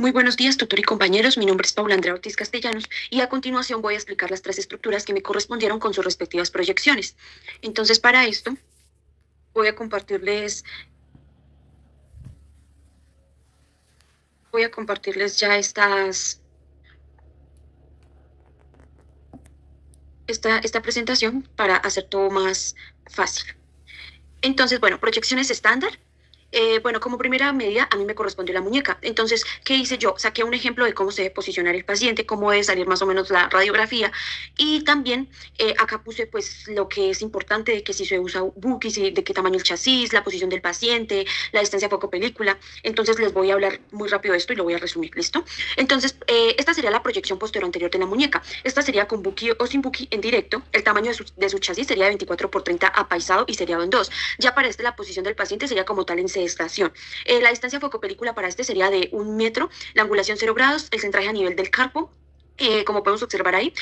Muy buenos días, tutor y compañeros. Mi nombre es Paula Andrea Ortiz Castellanos y a continuación voy a explicar las tres estructuras que me correspondieron con sus respectivas proyecciones. Entonces, para esto, voy a compartirles, ya esta presentación para hacer todo más fácil. Entonces, bueno, proyecciones estándar. Bueno, como primera medida a mí me correspondió la muñeca. Entonces, ¿qué hice yo? Saqué un ejemplo de cómo se debe posicionar el paciente, cómo debe salir más o menos la radiografía y también acá puse pues lo que es importante de que si se usa Buki, de qué tamaño el chasis, la posición del paciente, la distancia foco-película. Entonces les voy a hablar muy rápido de esto y lo voy a resumir, ¿listo? Entonces, esta sería la proyección posterior anterior de la muñeca. Esta sería con Buki o sin Buki en directo. El tamaño de su chasis sería de 24 por 30 apaisado y seriado en dos. Ya para la posición del paciente sería como tal en estación. La distancia focopelícula para este sería de 1 metro, la angulación 0 grados, el centraje a nivel del carpo, como podemos observar ahí,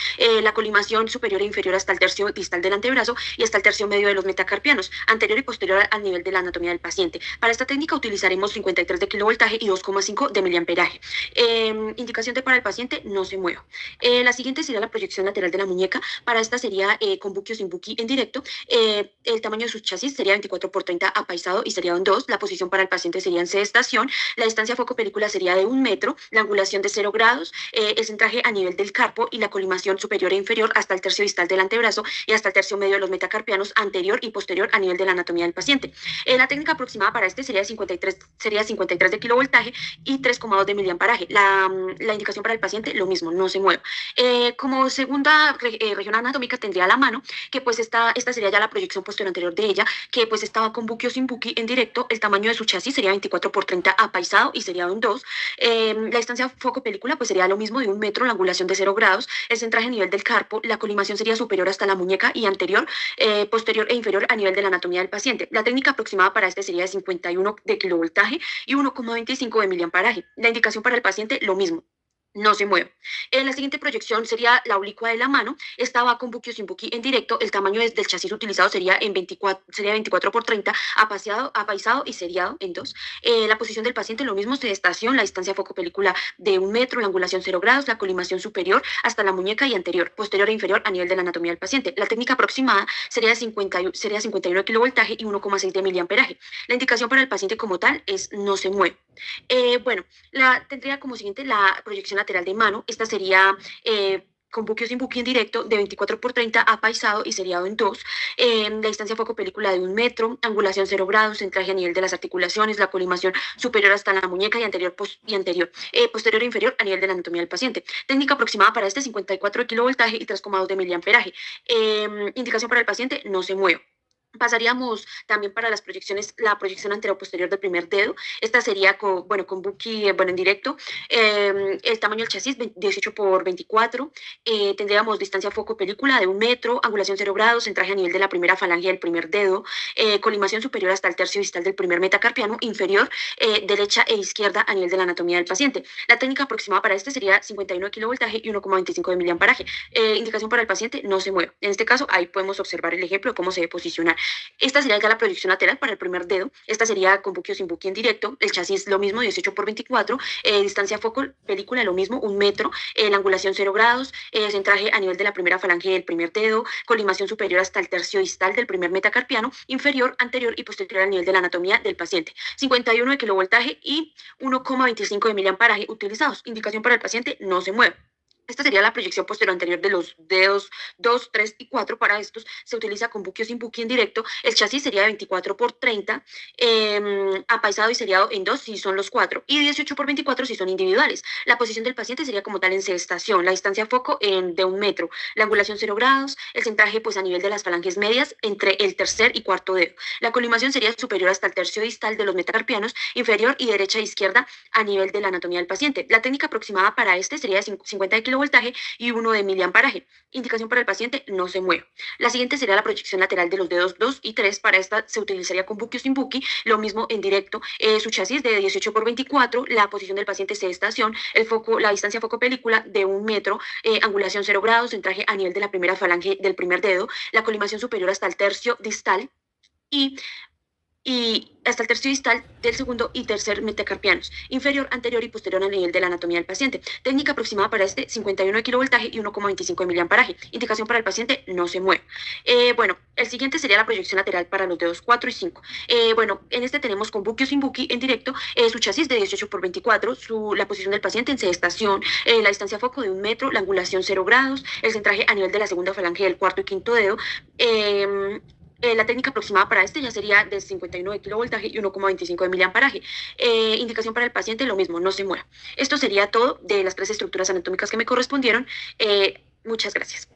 la colimación superior e inferior hasta el tercio distal del antebrazo y hasta el tercio medio de los metacarpianos, anterior y posterior al nivel de la anatomía del paciente. Para esta técnica utilizaremos 53 de kilovoltaje y 2,5 de miliamperaje. Indicación de para el paciente, no se mueva. La siguiente sería la proyección lateral de la muñeca. Para esta sería con Buki o sin Buki en directo. El tamaño de su chasis sería 24 por 30 apaisado y seriado en dos. La posición para el paciente sería en sedestación. La distancia foco-película sería de 1 metro, la angulación de 0 grados, el centraje a nivel del carpo y la colimación superior e inferior hasta el tercio distal del antebrazo y hasta el tercio medio de los metacarpianos, anterior y posterior a nivel de la anatomía del paciente. La técnica aproximada para este sería 53 de kilovoltaje y 3,2 de miliamperaje. La indicación para el paciente, lo mismo, no se mueva. Como segunda región anatómica tendría la mano, que pues esta sería ya la proyección posterior anterior de ella, que pues estaba con Buki o sin Buki en directo. El tamaño de su chasis sería 24 por 30 apaisado y seriado en dos. La distancia foco-película pues sería lo mismo, de 1 metro, la angulación de 0 grados, el centraje a nivel del carpo, la colimación sería superior hasta la muñeca y anterior, posterior e inferior a nivel de la anatomía del paciente. La técnica aproximada para este sería de 51 de kilovoltaje y 1,25 de miliamperaje. La indicación para el paciente, lo mismo, no se mueve. La siguiente proyección sería la oblicua de la mano. Esta va con Buki o sin Buki en directo. El tamaño del chasis utilizado sería 24 por 30, apaisado y seriado en dos. La posición del paciente, lo mismo, sedestación, la distancia foco-película de 1 metro, la angulación 0 grados, la colimación superior hasta la muñeca y anterior, posterior e inferior a nivel de la anatomía del paciente. La técnica aproximada sería 51 kilovoltaje y 1,6 de miliamperaje. La indicación para el paciente como tal es no se mueve. Bueno, tendría como siguiente la proyección lateral de mano. Esta sería con Buki o sin Buki en directo, de 24 por 30 apaisado y seriado en dos. La distancia foco-película de 1 metro, angulación 0 grados, centraje a nivel de las articulaciones, la colimación superior hasta la muñeca y anterior, posterior e inferior a nivel de la anatomía del paciente. Técnica aproximada para este, 54 de kilovoltaje y 3,2 de miliamperaje. Indicación para el paciente, no se mueve. Pasaríamos también para las proyecciones, la proyección anterior-posterior del primer dedo. Esta sería con Buki, en directo. El tamaño del chasis, 18 por 24. Tendríamos distancia foco-película de 1 metro, angulación 0 grados, centraje a nivel de la primera falange del primer dedo, colimación superior hasta el tercio distal del primer metacarpiano, inferior, derecha e izquierda a nivel de la anatomía del paciente. La técnica aproximada para este sería 51 de kilovoltaje y 1,25 de miliamperaje. Indicación para el paciente, no se mueve. En este caso, ahí podemos observar el ejemplo de cómo se debe posicionar. Esta sería ya la proyección lateral para el primer dedo. Esta sería con Buki o sin Buki en directo. El chasis, lo mismo, 18 por 24. Distancia foco-película, lo mismo, 1 metro. La angulación 0 grados. Centraje a nivel de la primera falange del primer dedo. Colimación superior hasta el tercio distal del primer metacarpiano. Inferior, anterior y posterior al nivel de la anatomía del paciente. 51 de kilovoltaje y 1,25 de miliamperaje utilizados. Indicación para el paciente, no se mueve. Esta sería la proyección posterior anterior de los dedos 2, 3 y 4. Para estos se utiliza con Buki o sin Buki en directo. El chasis sería de 24 por 30, apaisado y seriado en dos si son los 4, y 18 por 24 si son individuales. La posición del paciente sería como tal en sedestación. La distancia foco de 1 metro. La angulación 0 grados. El centraje pues a nivel de las falanges medias entre el tercer y cuarto dedo. La colimación sería superior hasta el tercio distal de los metacarpianos, inferior y derecha e izquierda a nivel de la anatomía del paciente. La técnica aproximada para este sería de 50 de kilovoltaje y 1 de miliamperaje. Indicación para el paciente, no se mueve. La siguiente sería la proyección lateral de los dedos 2 y 3. Para esta se utilizaría con Buki o sin Buki, lo mismo en directo. Su chasis de 18 por 24, la posición del paciente sedestación, la distancia foco-película de 1 metro, angulación 0 grados, centraje a nivel de la primera falange del primer dedo, la colimación superior hasta el tercio distal y y hasta el tercio distal del segundo y tercer metacarpianos, inferior, anterior y posterior al nivel de la anatomía del paciente. Técnica aproximada para este, 51 de kilovoltaje y 1,25 de miliamparaje. Indicación para el paciente, no se mueve. Bueno, el siguiente sería la proyección lateral para los dedos 4 y 5. Bueno, en este tenemos con buki o sin buki en directo, su chasis de 18 por 24, la posición del paciente en sedestación, la distancia a foco de 1 metro, la angulación 0 grados, el centraje a nivel de la segunda falange del cuarto y quinto dedo. La técnica aproximada para este ya sería de 59 de kilovoltaje y 1,25 de miliamparaje. Indicación para el paciente, lo mismo, no se mueva. Esto sería todo de las 3 estructuras anatómicas que me correspondieron. Muchas gracias.